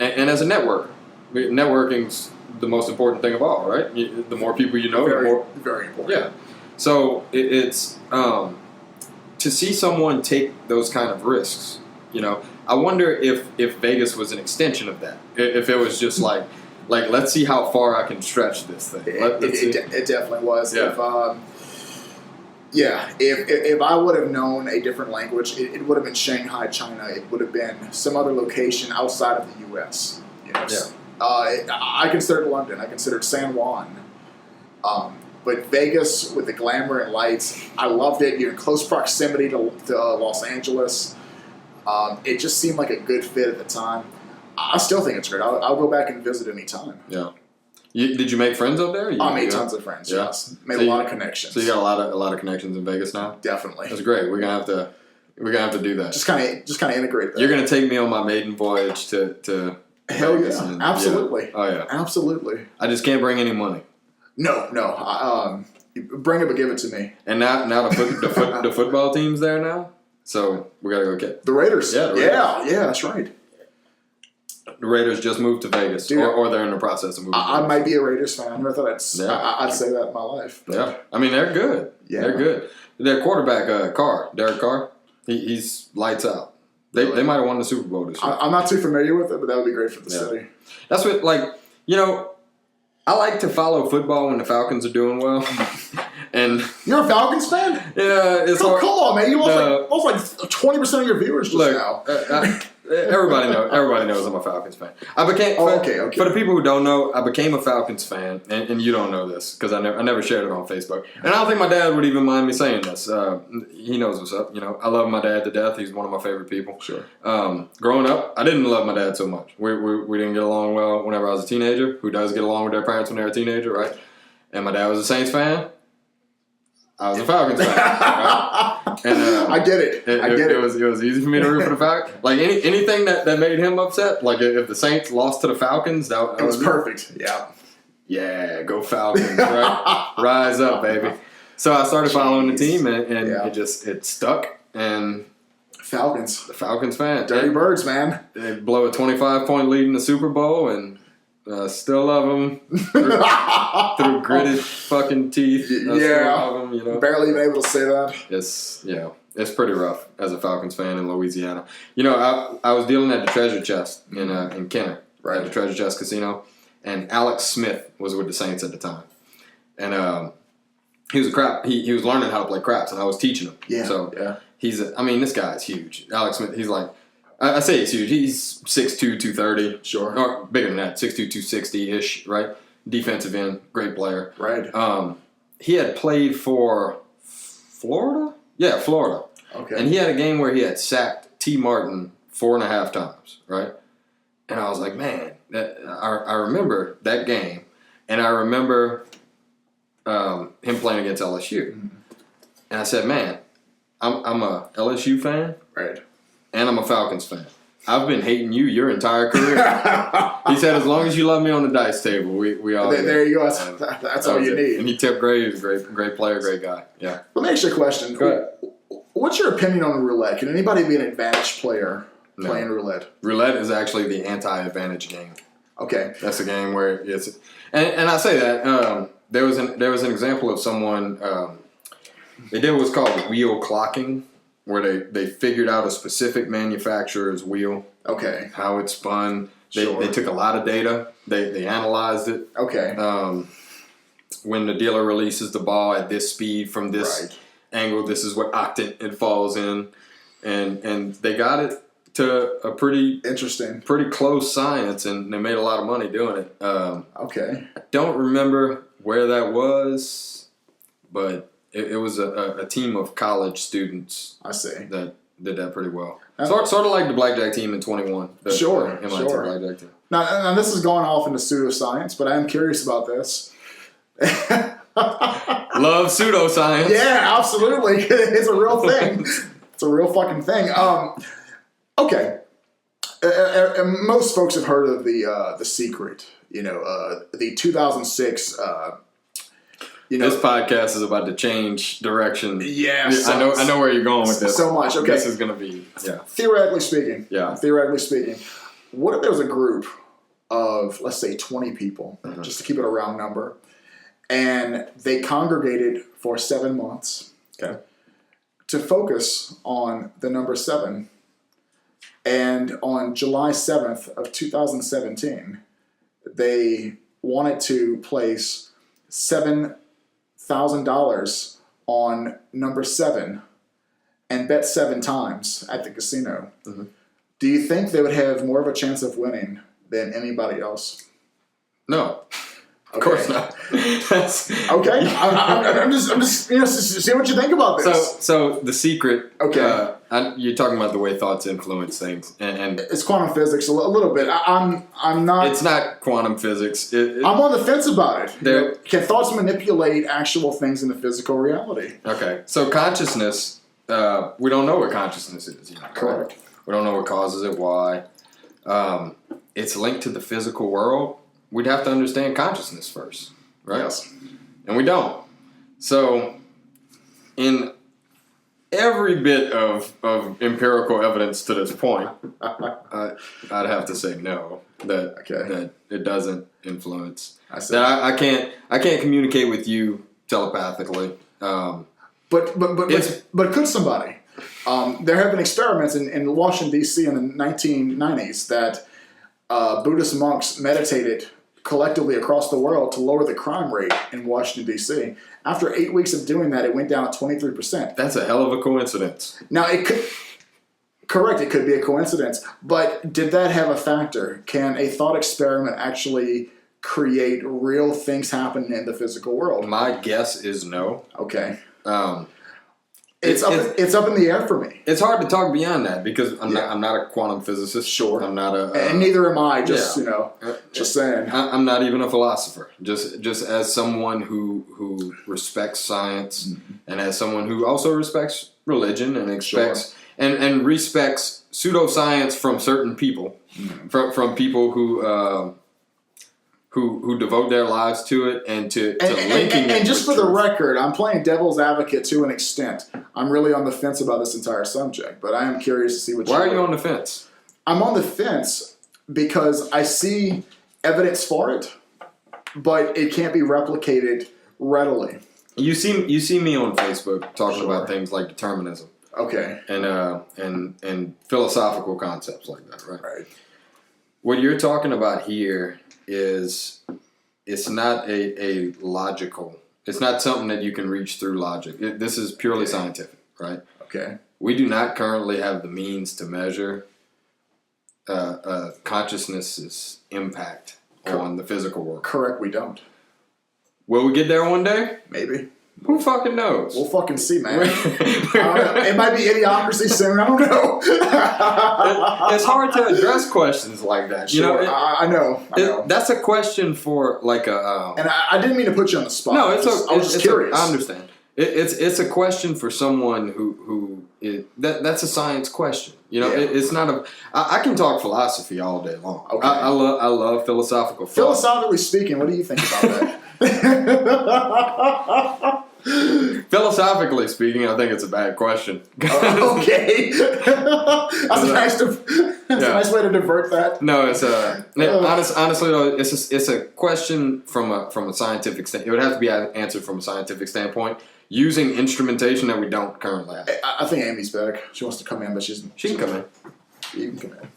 as a networker. Networking's the most important thing of all, right? The more people you know, the more very important. Yeah. So it's to see someone take those kind of risks. You know, I wonder if Vegas was an extension of that. If it was just like let's see how far I can stretch this thing. It definitely was. Yeah. If I would have known a different language, it would have been Shanghai, China. It would have been some other location outside of the U.S. You know, I considered London. I considered San Juan. But Vegas with the glamour and lights, I loved it. You're in close proximity to Los Angeles. It just seemed like a good fit at the time. I still think it's great. I'll go back and visit anytime. Yeah. Did you make friends up there? I made tons of friends. Yeah. Yes. Made a lot of connections. So you got a lot of connections in Vegas now. Definitely. That's great. We're gonna have to do that. Just kind of integrate that. You're gonna take me on my maiden voyage to Hell Vegas yeah. and, Absolutely. Yeah. Oh yeah. Absolutely. I just can't bring any money. No. Bring it, but give it to me. And now the football team's there now, so we gotta go get the Raiders. Yeah, the Raiders. Yeah, that's right. The Raiders just moved to Vegas, or they're in the process of moving. I might be a Raiders fan. I never thought I'd say that in my life. But. Yeah, I mean they're good. Yeah, they're good. Their quarterback, Derek Carr. He's lights out. They might have won the Super Bowl this year. I'm not too familiar with it, but that would be great for the city. That's what, I like to follow football when the Falcons are doing well. And you're a Falcons fan? Yeah, it's hard. Come on, man! You lost like 20% of your viewers just now. Everybody knows I'm a Falcons fan. I became for the people who don't know, I became a Falcons fan, and you don't know this because I never shared it on Facebook, and I don't think my dad would even mind me saying this. He knows what's up. I love my dad to death. He's one of my favorite people. Sure. Growing up, I didn't love my dad so much. We didn't get along well whenever I was a teenager. Who does get along with their parents when they're a teenager, right? And my dad was a Saints fan. I was a Falcons fan, right? And I get it. It was easy for me to root for the Falcons. Like anything that made him upset. Like if the Saints lost to the Falcons, that was perfect. Yeah. Yeah, go Falcons! Right, rise up, baby. So I started following the team, and it stuck. And the Falcons fan, Dirty Birds, man. They blow a 25-point lead in the Super Bowl, and still love them through gritted fucking teeth. Still love them, Barely even able to say that. It's pretty rough as a Falcons fan in Louisiana. I was dealing at the Treasure Chest in Kenner, right, at the Treasure Chest Casino, and Alex Smith was with the Saints at the time, and he was he was learning how to play craps, and I was teaching him. This guy is huge. Alex Smith, he's like. I say he's huge. He's 6'2", 230. Sure. Or bigger than that, 6'2", 260-ish, right? Defensive end, great player. Right. He had played for Florida? Yeah, Florida. Okay. And he had a game where he had sacked T. Martin 4.5 times, right? And I was like, man, I remember that game, and I remember him playing against LSU. Mm-hmm. And I said, man, I'm a LSU fan. Right. And I'm a Falcons fan. I've been hating you your entire career. He said, as long as you love me on the dice table, we all. There you go. That's all you need. And he tipped great. He was a great player, great guy. Yeah. Let me ask you a question. Go ahead. What's your opinion on roulette? Can anybody be an advantage player playing roulette? Roulette is actually the anti-advantage game. Okay. That's a game where it's, and I say that there was an example of someone. They did what's called wheel clocking, where they figured out a specific manufacturer's wheel. Okay. How it spun. They took a lot of data. They analyzed it. Okay. When the dealer releases the ball at this speed from this angle, this is what octant it falls in. And they got it to a pretty close science, and they made a lot of money doing it. Okay. I don't remember where that was, but it was a team of college students. I see. That did that pretty well. Sort of like the blackjack team in 21. Sure. MIT blackjack team. Now, this is going off into pseudoscience, but I am curious about this. Love pseudoscience. Yeah, absolutely. It's a real thing. It's a real fucking thing. Okay. Most folks have heard of the Secret. The 2006. This podcast is about to change direction. Yeah, I know where you're going with this. So much. Okay, this is going to be Theoretically speaking. Yeah. Theoretically speaking, what if there was a group of, let's say, 20 people, just to keep it a round number, and they congregated for 7 months, to focus on the number 7, and on July 7th of 2017, they wanted to place $7,000 on number 7 and bet 7 times at the casino. Mm-hmm. Do you think they would have more of a chance of winning than anybody else? No. Of course not. Okay. I'm just see what you think about this. So the Secret. Okay. You're talking about the way thoughts influence things, and it's quantum physics a little bit. I'm not. It's not quantum physics. I'm on the fence about it. Can thoughts manipulate actual things in the physical reality? Okay. So consciousness. We don't know what consciousness is. Correct. We don't know what causes it. Why? It's linked to the physical world. We'd have to understand consciousness first, right? Yes. And we don't. So, in every bit of empirical evidence to this point, I'd have to say no. That it doesn't influence. That I can't communicate with you telepathically. But could somebody? There have been experiments in Washington, D.C. in the 1990s that Buddhist monks meditated collectively across the world to lower the crime rate in Washington, D.C. After 8 weeks of doing that, it went down to 23%. That's a hell of a coincidence. Now, it could be a coincidence, but did that have a factor? Can a thought experiment actually create real things happening in the physical world? My guess is no. Okay. It's up in the air for me. It's hard to talk beyond that because I'm not a quantum physicist. Sure. I'm not a... and neither am I, just saying. I'm not even a philosopher. Just as someone who respects science and as someone who also respects religion and expects and respects pseudoscience from certain people, from people who devote their lives to it and to linking it. And just for truth. the record, I'm playing devil's advocate to an extent. I'm really on the fence about this entire subject, but I am curious to see what. Why are you on the fence? I'm on the fence because I see evidence for it, but it can't be replicated readily. You see me on Facebook talking about things like determinism. Okay. And philosophical concepts like that, right? Right. What you're talking about here is it's not a logical. It's not something that you can reach through logic. This is purely scientific, right? Okay. We do not currently have the means to measure consciousness's impact on the physical world. Correct, we don't. Will we get there one day? Maybe. Who fucking knows? We'll fucking see, man. I don't know. It might be idiocracy soon. I don't know. It's hard to address questions like that. Sure. You know, I know. That's a question for like a. And I didn't mean to put you on the spot. No, I was just curious. I understand. It's a question for someone who that's a science question. You know, it's not a. I can talk philosophy all day long. Okay. I love philosophical thought. Philosophically speaking, what do you think about that? Philosophically speaking, I think it's a bad question. Okay. That's a nice way to divert that. No, it's honestly though, it's a question from a scientific standpoint. It would have to be answered from a scientific standpoint using instrumentation that we don't currently have. I think Amy's back. She wants to come in, but she can come in. You can come in.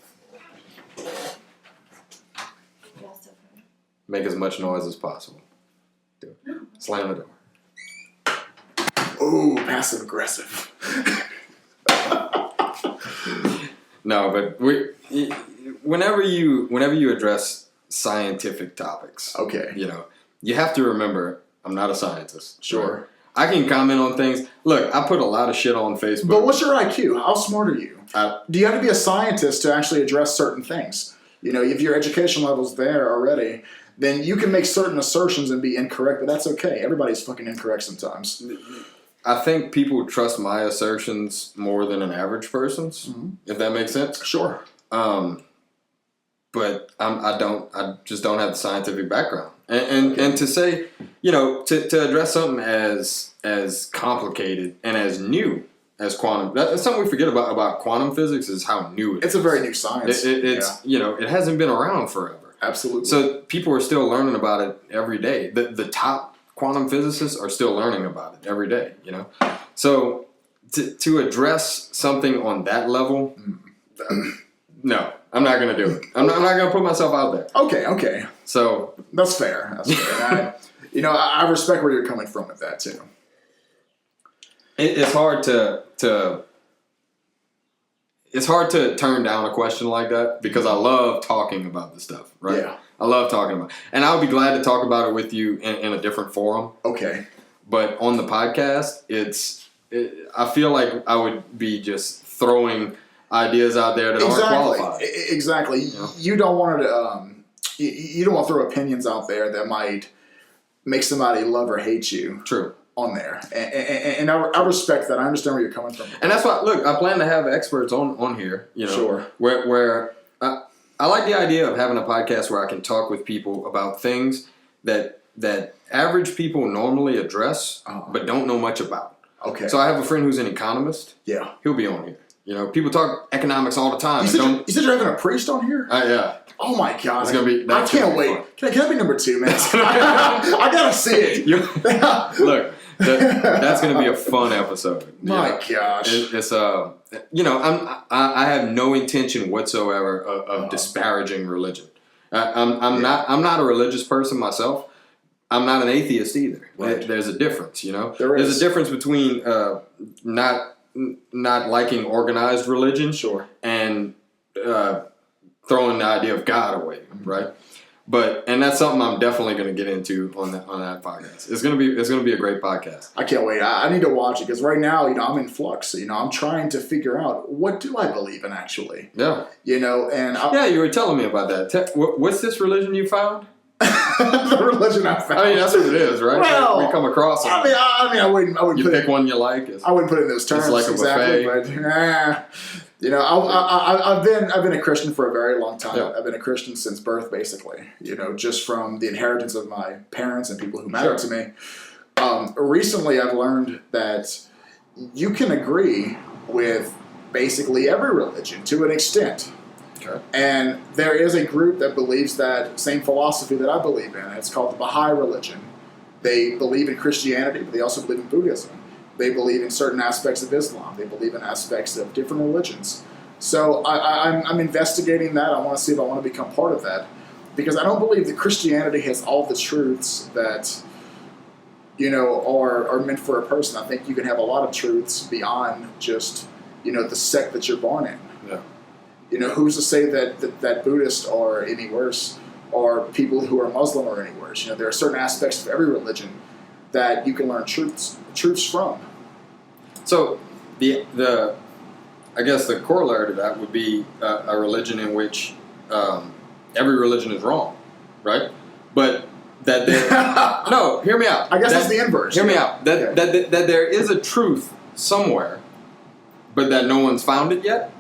Make as much noise as possible. Slam the door. Ooh, passive aggressive. No, but whenever you address scientific topics, okay, you know, you have to remember I'm not a scientist. Sure. Right? I can comment on things. Look, I put a lot of shit on Facebook. But what's your IQ? How smart are you? Do you have to be a scientist to actually address certain things? You know, if your education level's there already, then you can make certain assertions and be incorrect, but that's okay. Everybody's fucking incorrect sometimes. I think people trust my assertions more than an average person's, if that makes sense. Sure. But I just don't have the scientific background. And to say, you know, to address something as complicated and as new as quantum, that's something we forget about quantum physics is how new it is. It's a very new science. You know, it hasn't been around forever. Absolutely. So people are still learning about it every day. The top quantum physicists are still learning about it every day, you know? So to address something on that level, no, I'm not going to do it. I'm not going to put myself out there. Okay. So that's fair. I respect where you're coming from with that too. It's hard to turn down a question like that because I love talking about this stuff, right? Yeah. I love talking about it. And I would be glad to talk about it with you in a different forum. Okay. But on the podcast, I feel like I would be just throwing ideas out there that aren't qualified. Exactly. You know? You don't want to you don't want to throw opinions out there that might make somebody love or hate you. True. On there, and I respect that. I understand where you're coming from. And that's why, look, I plan to have experts on here, you know, sure. Where I like the idea of having a podcast where I can talk with people about things that average people normally address, but don't know much about. Okay. So I have a friend who's an economist. Yeah. He'll be on here. You know, people talk economics all the time. You said you're having a priest on here? Yeah. Oh my God! It's gonna be. I can't wait. Can I be number 2, man? I gotta see it. Look, That's going to be a fun episode. My gosh. It's I have no intention whatsoever of disparaging religion. I'm not a religious person myself. I'm not an atheist either. Right. There's a difference, There's a difference between not liking organized religion, sure, and throwing the idea of God away, right? And that's something I'm definitely going to get into on that podcast. It's going to be a great podcast. I can't wait. I need to watch it because right now, I'm in flux. I'm trying to figure out what do I believe in actually. Yeah. And you were telling me about that. What's this religion you found? The religion I found. I mean, that's what it is, right? Well, we come across them. I wouldn't. You pick one you like. I wouldn't put it in those terms. It's like a exactly, buffet. but I've been a Christian for a very long time. Yeah. I've been a Christian since birth, basically. Just from the inheritance of my parents and people who mattered to me. Recently, I've learned that you can agree with basically every religion to an extent. Okay. And there is a group that believes that same philosophy that I believe in. It's called the Baha'i religion. They believe in Christianity, but they also believe in Buddhism. They believe in certain aspects of Islam. They believe in aspects of different religions. So I'm investigating that. I want to see if I want to become part of that. Because I don't believe that Christianity has all the truths that, are meant for a person. I think you can have a lot of truths beyond just, the sect that you're born in. Yeah. Who's to say that Buddhists are any worse, or people who are Muslim are any worse? There are certain aspects of every religion that you can learn truths from. So I guess the corollary to that would be a religion in which every religion is wrong, right? But that no, hear me out. I guess that's the inverse. Hear me out. That there is a truth somewhere, but that no one's found it yet.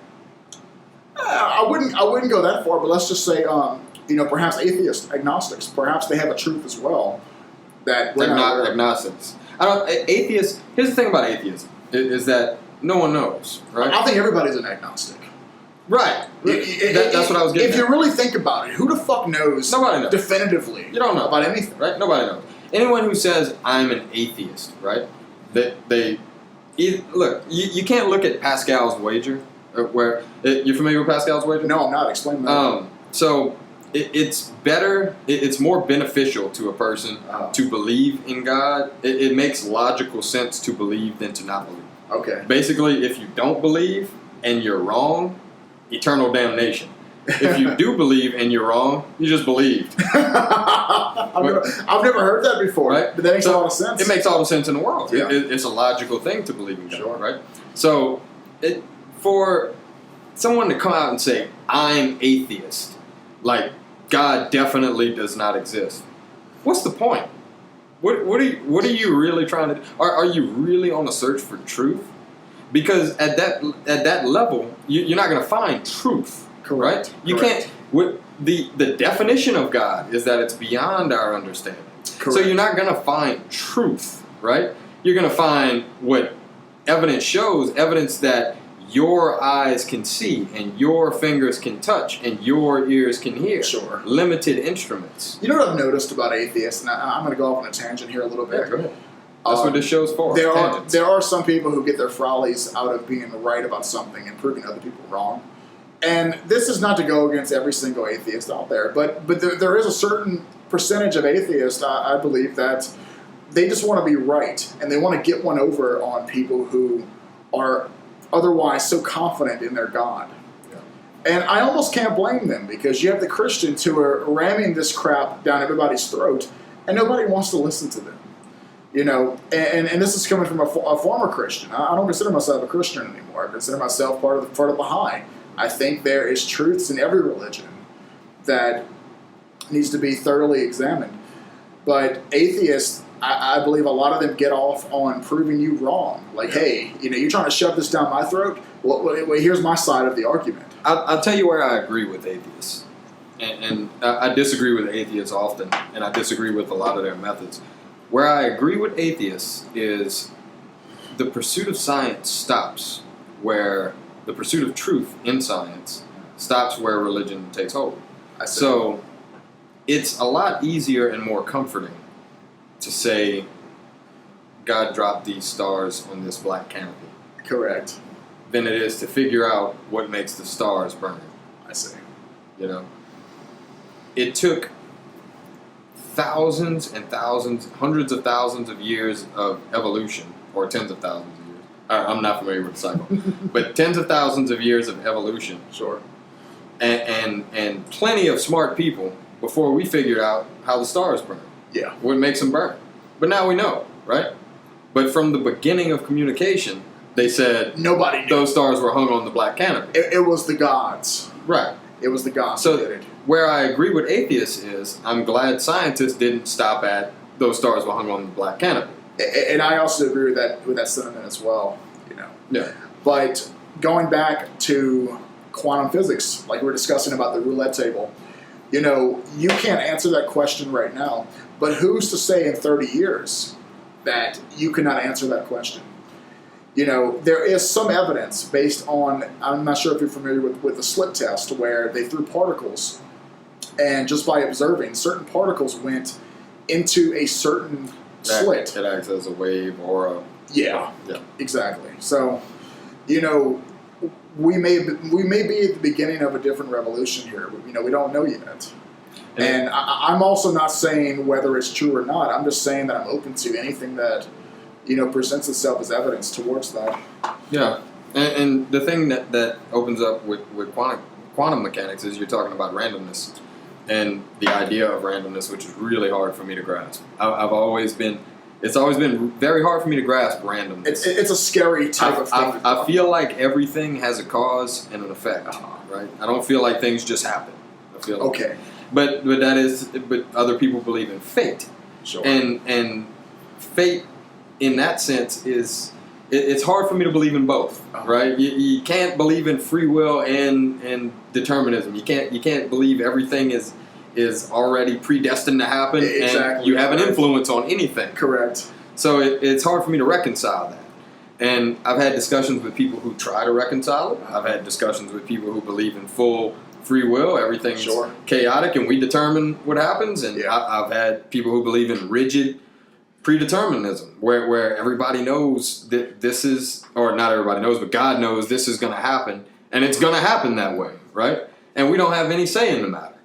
I wouldn't go that far, but let's just say, perhaps atheists, agnostics, perhaps they have a truth as well that we're not aware of. Agnostics. Atheists. Here's the thing about atheism is that no one knows, right? I think everybody's an agnostic. Right. That's what I was getting at. If you really think about it, who the fuck knows? Nobody knows. Definitively. You don't know about anything, right? Nobody knows. Anyone who says I'm an atheist, right? Look. You can't look at Pascal's wager. Where you're familiar with Pascal's wager? No, I'm not. Explain that. So it's better. It's more beneficial to a person to believe in God. It makes logical sense to believe than to not believe. Okay. Basically, if you don't believe and you're wrong, eternal damnation. If you do believe and you're wrong, you just believed. I've never heard that before. Right? But that makes a lot of sense. It makes all the sense in the world. Yeah. It's a logical thing to believe in God, sure. right? So for someone to come out and say, I'm atheist, like God definitely does not exist, what's the point? What are you really trying to do? Are you really on a search for truth? Because at that level, you're not going to find truth, correct? Right? You correct. can't. The definition of God is that it's beyond our understanding. Correct. So you're not going to find truth, right? You're going to find what evidence shows, evidence that your eyes can see and your fingers can touch and your ears can hear. Sure. Limited instruments. You know what I've noticed about atheists, and I'm going to go off on a tangent here a little bit. Yeah, go ahead. That's what this show's for. There are some people who get their frollies out of being right about something and proving other people wrong. And this is not to go against every single atheist out there, but there is a certain percentage of atheists, I believe, that they just want to be right, and they want to get one over on people who are otherwise so confident in their God. Yeah. And I almost can't blame them, because you have the Christians who are ramming this crap down everybody's throat, and nobody wants to listen to them. And this is coming from a former Christian. I don't consider myself a Christian anymore. I consider myself part of the Baha'i. I think there is truths in every religion that needs to be thoroughly examined. But atheists, I believe a lot of them get off on proving you wrong. Like, hey, you're trying to shove this down my throat? Well, here's my side of the argument. I'll tell you where I agree with atheists. And I disagree with atheists often, and I disagree with a lot of their methods. Where I agree with atheists is the pursuit of science stops where the pursuit of truth in science stops where religion takes hold. So it's a lot easier and more comforting to say God dropped these stars on this black canopy Correct. than it is to figure out what makes the stars burn. I see. You know, it took thousands and thousands, hundreds of thousands of years of evolution, or tens of thousands of years. I'm not familiar with the cycle, but tens of thousands of years of evolution, Sure. and plenty of smart people before we figured out how the stars burn, Yeah. what makes them burn. But now we know, right? But from the beginning of communication, they said Nobody knew. those stars were hung on the black canopy. It was the gods. Right. It was the gods So who did it. where I agree with atheists is, I'm glad scientists didn't stop at those stars were hung on the black canopy. And I also agree with that sentiment as well. You know. Yeah. But going back to quantum physics, like we were discussing about the roulette table, you know, you can't answer that question right now. But who's to say in 30 years that you cannot answer that question? You know, there is some evidence based on, I'm not sure if you're familiar with the slit test, where they threw particles, and just by observing, certain particles went into a certain slit. It acts as a wave or a... Yeah, Yeah. exactly. So, you know, we may be at the beginning of a different revolution here. You know, we don't know yet. And I'm also not saying whether it's true or not. I'm just saying that I'm open to anything that, you know, presents itself as evidence towards that. Yeah. And the thing that opens up with quantum mechanics is you're talking about randomness and the idea of randomness, which is really hard for me to grasp. It's always been very hard for me to grasp randomness. It's a scary type of thing. I feel like everything has a cause and an effect, right? I don't feel like things just happen. I feel like, okay. But other people believe in fate. Sure. And fate in that sense is it's hard for me to believe in both, right? You can't believe in free will and determinism. You can't believe everything is already predestined to happen, Exactly. and you have an influence on anything. Correct. So it's hard for me to reconcile that. And I've had discussions with people who try to reconcile it. I've had discussions with people who believe in full free will. Everything's chaotic, and we determine what happens. And I've had people who believe in rigid predeterminism, where everybody knows that this is, or not everybody knows, but God knows this is going to happen, and it's going to happen that way, right? And we don't have any say in the matter.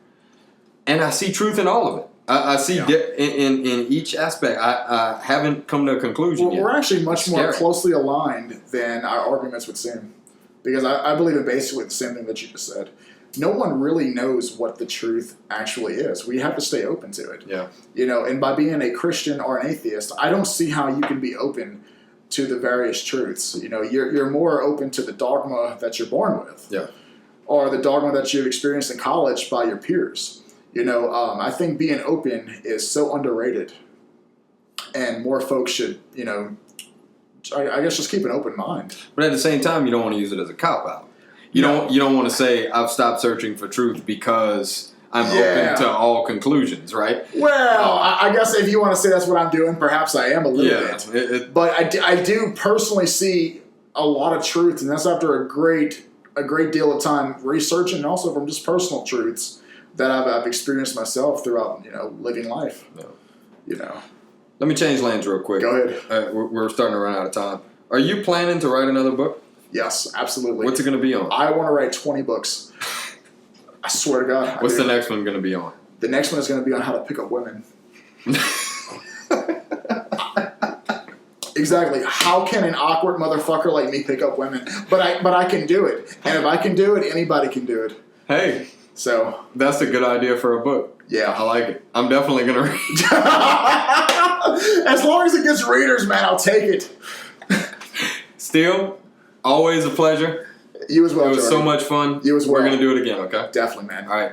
And I see truth in all of it. I see in each aspect. I haven't come to a conclusion yet. We're actually much more closely aligned than our arguments would seem. Because I believe in basically the same thing that you just said. No one really knows what the truth actually is. We have to stay open to it. Yeah. You know, and by being a Christian or an atheist, I don't see how you can be open to the various truths. You know, you're more open to the dogma that you're born with. Yeah. Or the dogma that you've experienced in college by your peers. You know, I think being open is so underrated, and more folks should, you know, I guess just keep an open mind. But at the same time, you don't want to use it as a cop-out. You don't want to say, I've stopped searching for truth because I'm open to all conclusions, right? Well, I guess if you want to say that's what I'm doing, perhaps I am a little bit. But I do personally see a lot of truth, and that's after a great deal of time researching, and also from just personal truths that I've experienced myself throughout, you know, living life. Yeah. You know. Let me change lanes real quick. Go ahead. We're starting to run out of time. Are you planning to write another book? Yes, absolutely. What's it going to be on? I want to write 20 books. I swear to God. What's the next one going to be on? The next one is going to be on how to pick up women. Exactly. How can an awkward motherfucker like me pick up women? But I can do it. And if I can do it, anybody can do it. Hey. So that's a good idea for a book. Yeah. I like it. I'm definitely going to read. As long as it gets readers, man, I'll take it. Steele, always a pleasure. You as well, It was Jordy. So much fun. You as well. We're going to do it again, okay? Definitely, man. All right.